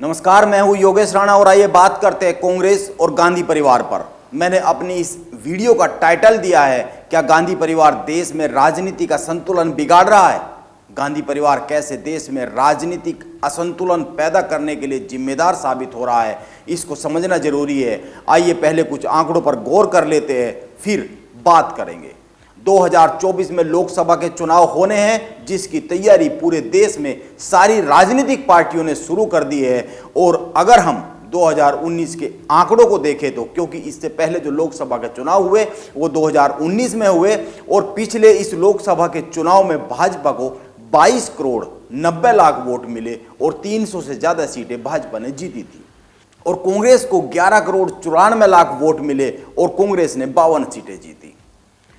नमस्कार, मैं हूं योगेश राणा और आइए बात करते हैं कांग्रेस और गांधी परिवार पर। मैंने अपनी इस वीडियो का टाइटल दिया है, क्या गांधी परिवार देश में राजनीति का संतुलन बिगाड़ रहा है? गांधी परिवार कैसे देश में राजनीतिक असंतुलन पैदा करने के लिए जिम्मेदार साबित हो रहा है, इसको समझना जरूरी है। आइए पहले कुछ आंकड़ों पर गौर कर लेते हैं, फिर बात करेंगे। 2024 में लोकसभा के चुनाव होने हैं, जिसकी तैयारी पूरे देश में सारी राजनीतिक पार्टियों ने शुरू कर दी है। और अगर हम 2019 के आंकड़ों को देखें तो, क्योंकि इससे पहले जो लोकसभा के चुनाव हुए वो 2019 में हुए, और पिछले इस लोकसभा के चुनाव में भाजपा को 22 करोड़ 90 लाख वोट मिले और 300 से ज्यादा सीटें भाजपा ने जीती थी। और कांग्रेस को 11 करोड़ 94 लाख वोट मिले और कांग्रेस ने 52 सीटें जीती।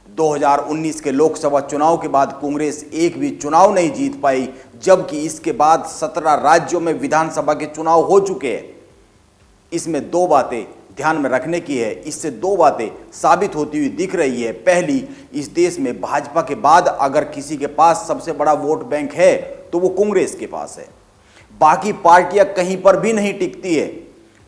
2019 के लोकसभा चुनाव के बाद कांग्रेस एक भी चुनाव नहीं जीत पाई, जबकि इसके बाद 17 राज्यों में विधानसभा के चुनाव हो चुके हैं। इसमें दो बातें ध्यान में रखने की है, इससे दो बातें साबित होती हुई दिख रही है। पहली, इस देश में भाजपा के बाद अगर किसी के पास सबसे बड़ा वोट बैंक है तो वो कांग्रेस के पास है, बाकी पार्टियां कहीं पर भी नहीं टिकती है।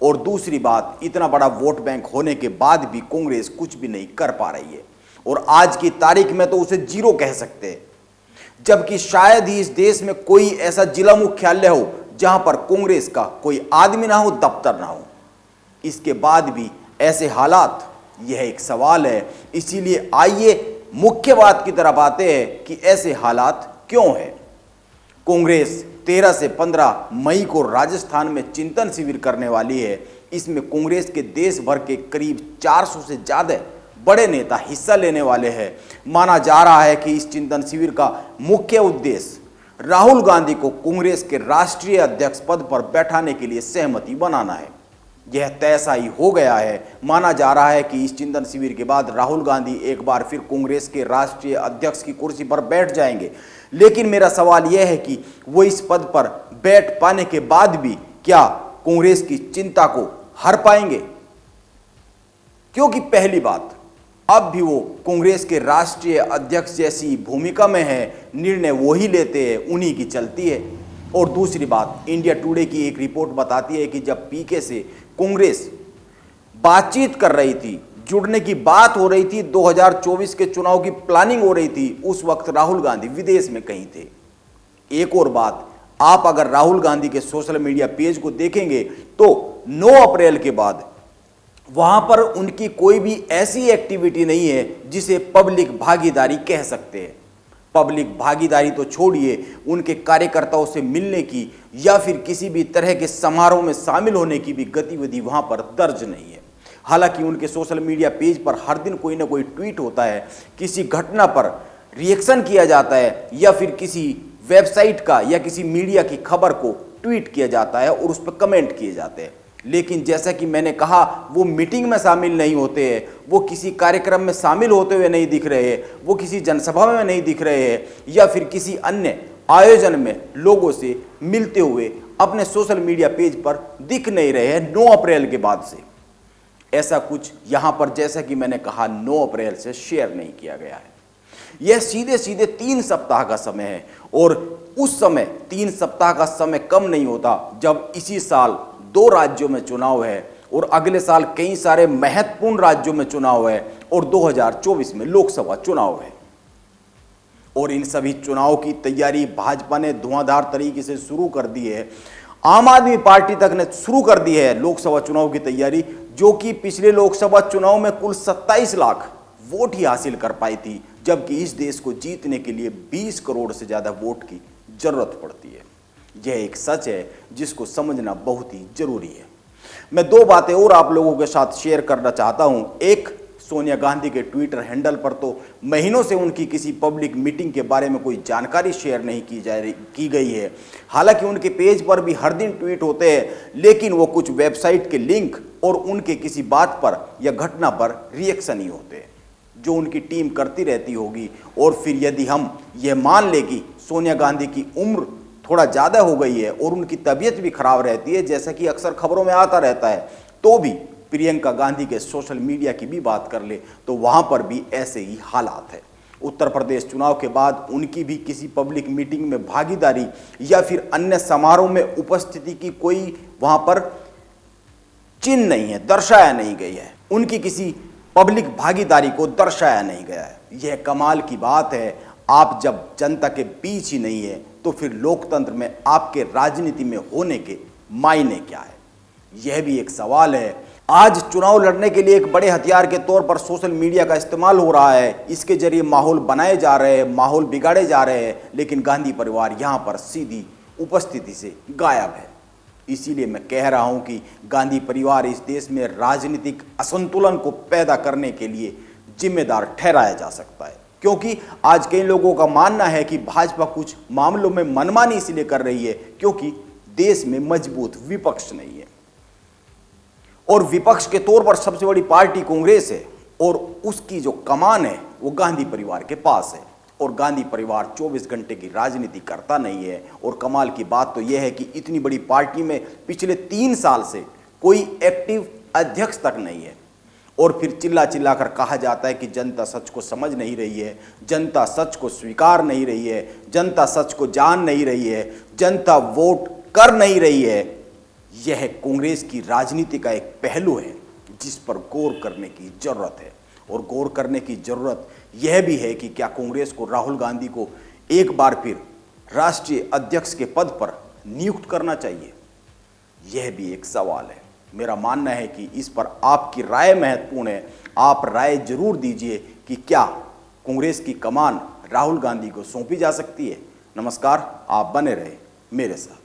और दूसरी बात, इतना बड़ा वोट बैंक होने के बाद भी कांग्रेस कुछ भी नहीं कर पा रही है, और आज की तारीख में तो उसे जीरो कह सकते हैं। जबकि शायद ही इस देश में कोई ऐसा जिला मुख्यालय हो जहां पर कांग्रेस का कोई आदमी ना हो, दफ्तर ना हो। इसके बाद भी ऐसे हालात, यह एक सवाल है। इसीलिए आइए मुख्य बात की तरफ आते हैं कि ऐसे हालात क्यों हैं। कांग्रेस 13 से 15 मई को राजस्थान में चिंतन शिविर करने वाली है। इसमें कांग्रेस के देश भर के करीब 400 से ज्यादा बड़े नेता हिस्सा लेने वाले हैं। माना जा रहा है कि इस चिंतन शिविर का मुख्य उद्देश्य राहुल गांधी को कांग्रेस के राष्ट्रीय अध्यक्ष पद पर बैठाने के लिए सहमति बनाना है। यह तय सा ही हो गया है। माना जा रहा है कि इस चिंतन शिविर के बाद राहुल गांधी एक बार फिर कांग्रेस के राष्ट्रीय अध्यक्ष की कुर्सी पर बैठ जाएंगे। लेकिन मेरा सवाल यह है कि वो इस पद पर बैठ पाने के बाद भी क्या कांग्रेस की चिंता को हर पाएंगे? क्योंकि पहली बात, अब भी वो कांग्रेस के राष्ट्रीय अध्यक्ष जैसी भूमिका में है, निर्णय वो ही लेते हैं, उन्हीं की चलती है। और दूसरी बात, इंडिया टुडे की एक रिपोर्ट बताती है कि जब पीके से कांग्रेस बातचीत कर रही थी, जुड़ने की बात हो रही थी, 2024 के चुनाव की प्लानिंग हो रही थी, उस वक्त राहुल गांधी विदेश में कहीं थे। एक और बात, आप अगर राहुल गांधी के सोशल मीडिया पेज को देखेंगे तो 9 अप्रैल के बाद वहां पर उनकी कोई भी ऐसी एक्टिविटी नहीं है जिसे पब्लिक भागीदारी कह सकते हैं। पब्लिक भागीदारी तो छोड़िए, उनके कार्यकर्ताओं से मिलने की या फिर किसी भी तरह के समारोह में शामिल होने की भी गतिविधि वहां पर दर्ज नहीं है। हालांकि उनके सोशल मीडिया पेज पर हर दिन कोई ना कोई ट्वीट होता है, किसी घटना पर रिएक्शन किया जाता है, या फिर किसी वेबसाइट का या किसी मीडिया की खबर को ट्वीट किया जाता है और उस पर कमेंट किए जाते हैं। लेकिन जैसा कि मैंने कहा, वो मीटिंग में शामिल नहीं होते हैं, वो किसी कार्यक्रम में शामिल होते हुए नहीं दिख रहे हैं, वो किसी जनसभा में नहीं दिख रहे हैं, या फिर किसी अन्य आयोजन में लोगों से मिलते हुए अपने सोशल मीडिया पेज पर दिख नहीं रहे हैं 9 अप्रैल के बाद से। ऐसा कुछ यहां पर, जैसा कि मैंने कहा, 9 अप्रैल से शेयर नहीं किया गया है। यह सीधे सीधे 3 सप्ताह का समय है, और उस समय 3 सप्ताह का समय कम नहीं होता जब इसी साल 2 राज्यों में चुनाव है और अगले साल कई सारे महत्वपूर्ण राज्यों में चुनाव है और 2024 में लोकसभा चुनाव है। और इन सभी चुनाव की तैयारी भाजपा ने धुआंधार तरीके से शुरू कर दी है। आम आदमी पार्टी तक ने शुरू कर दी है लोकसभा चुनाव की तैयारी, जो कि पिछले लोकसभा चुनाव में कुल 27 लाख वोट ही हासिल कर पाई थी, जबकि इस देश को जीतने के लिए 20 करोड़ से ज्यादा वोट की जरूरत पड़ती है। यह एक सच है जिसको समझना बहुत ही जरूरी है। मैं 2 बातें और आप लोगों के साथ शेयर करना चाहता हूं। एक, सोनिया गांधी के ट्विटर हैंडल पर तो महीनों से उनकी किसी पब्लिक मीटिंग के बारे में कोई जानकारी शेयर नहीं की गई है। हालांकि उनके पेज पर भी हर दिन ट्वीट होते हैं, लेकिन वो कुछ वेबसाइट के लिंक और उनके किसी बात पर या घटना पर रिएक्शन ही होते हैं, जो उनकी टीम करती रहती होगी। और फिर यदि हम ये मान लें कि सोनिया गांधी की उम्र थोड़ा ज़्यादा हो गई है और उनकी तबीयत भी खराब रहती है, जैसा कि अक्सर खबरों में आता रहता है, तो भी प्रियंका गांधी के सोशल मीडिया की भी बात कर ले तो वहां पर भी ऐसे ही हालात है। उत्तर प्रदेश चुनाव के बाद उनकी भी किसी पब्लिक मीटिंग में भागीदारी या फिर अन्य समारोह में उपस्थिति की कोई वहां पर चिन्ह नहीं है, दर्शाया नहीं गई है। उनकी किसी पब्लिक भागीदारी को दर्शाया नहीं गया है। यह कमाल की बात है। आप जब जनता के बीच ही नहीं है तो फिर लोकतंत्र में आपके राजनीति में होने के मायने क्या है? यह भी एक सवाल है। आज चुनाव लड़ने के लिए एक बड़े हथियार के तौर पर सोशल मीडिया का इस्तेमाल हो रहा है। इसके जरिए माहौल बनाए जा रहे हैं, माहौल बिगाड़े जा रहे हैं, लेकिन गांधी परिवार यहां पर सीधी उपस्थिति से गायब है। इसीलिए मैं कह रहा हूं कि गांधी परिवार इस देश में राजनीतिक असंतुलन को पैदा करने के लिए जिम्मेदार ठहराया जा सकता है, क्योंकि आज कई लोगों का मानना है कि भाजपा कुछ मामलों में मनमानी इसलिए कर रही है क्योंकि देश में मजबूत विपक्ष नहीं है और विपक्ष के तौर पर सबसे बड़ी पार्टी कांग्रेस है और उसकी जो कमान है वो गांधी परिवार के पास है और गांधी परिवार 24 घंटे की राजनीति करता नहीं है। और कमाल की बात तो यह है कि इतनी बड़ी पार्टी में पिछले 3 साल से कोई एक्टिव अध्यक्ष तक नहीं है और फिर चिल्ला चिल्ला कर कहा जाता है कि जनता सच को समझ नहीं रही है, जनता सच को स्वीकार नहीं रही है, जनता सच को जान नहीं रही है, जनता वोट कर नहीं रही है। यह कांग्रेस की राजनीति का एक पहलू है जिस पर गौर करने की जरूरत है और गौर करने की जरूरत यह भी है कि क्या कांग्रेस को राहुल गांधी को एक बार फिर राष्ट्रीय अध्यक्ष के पद पर नियुक्त करना चाहिए? यह भी एक सवाल है। मेरा मानना है कि इस पर आपकी राय महत्वपूर्ण है। आप राय जरूर दीजिए कि क्या कांग्रेस की कमान राहुल गांधी को सौंपी जा सकती है। नमस्कार, आप बने रहे मेरे साथ।